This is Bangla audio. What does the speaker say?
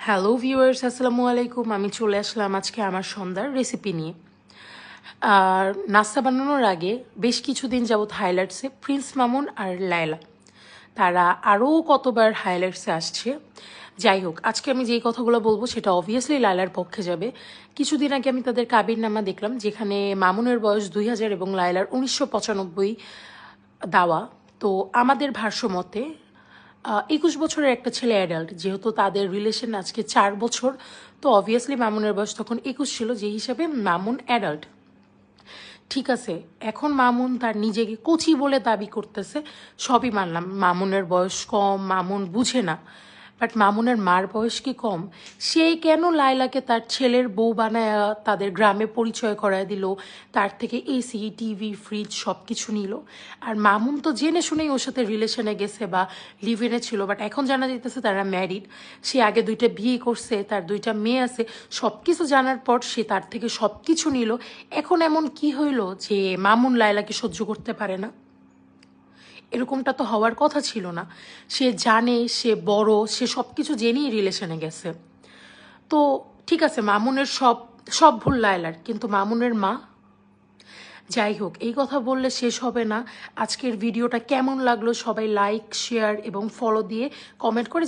হ্যালো ভিউয়ার্স, আসসালামু আলাইকুম। আমি চলে আসলাম আজকে আমার সন্ধ্যার রেসিপি নিয়ে। আর নাস্তা বানানোর আগে বেশ কিছুদিন যাবৎ হাইলাইটসে প্রিন্স মামুন আর লায়লা তারা আরও কতবার হাইলাইটসে আসছে। যাই হোক, আজকে আমি যেই কথাগুলো বলবো সেটা অবভিয়াসলি লায়লার পক্ষে যাবে। কিছুদিন আগে আমি তাদের কাবিরনামা দেখলাম, যেখানে মামুনের বয়স 2000 এবং লায়লার 1995 দেওয়া। তো আমাদের ভাষ্য মতে 21 বছরের একটা ছেলে অ্যাডাল্ট, যেহেতু তাদের রিলেশন আজকে 4 বছর, তো অবভিয়াসলি মামুনের বয়স তখন 21 ছিল, যে হিসাবে মামুন অ্যাডাল্ট। ঠিক আছে, এখন মামুন তার নিজেকে কোচি বলে দাবি করতেছে, সবই মানলাম। মামুনের বয়স কম, মামুন বুঝে না, বাট মামুনের মার বয়স কি কম? সে কেন লায়লাকে তার ছেলের বউ বানায় তাদের গ্রামে পরিচয় করায় দিল, তার থেকে এসি, টিভি, ফ্রিজ সব কিছু নিল? আর মামুন তো জেনে শুনেই ওর সাথে রিলেশনে গেছে বা লিভ ইনে ছিল, বাট এখন জানা যেতেছে তারা ম্যারিড। সে আগে 2টা বিয়ে করছে, তার 2টা মেয়ে আছে। সব কিছু জানার পর সে তার থেকে সব কিছু নিল। এখন এমন কি হইল যে মামুন লায়লাকে সহ্য করতে পারে না? এরকমটা তো হওয়ার কথা ছিল না। সে জানে, সে বড়, সে সব কিছু জেনেই রিলেশনে গেছে। তো ঠিক আছে, মামুনের সব সব ভুল লায়লার, কিন্তু মামুনের মা? যাই হোক, এই কথা বললে শেষ হবে না। আজকের ভিডিওটা কেমন লাগলো সবাই লাইক, শেয়ার এবং ফলো দিয়ে কমেন্ট করে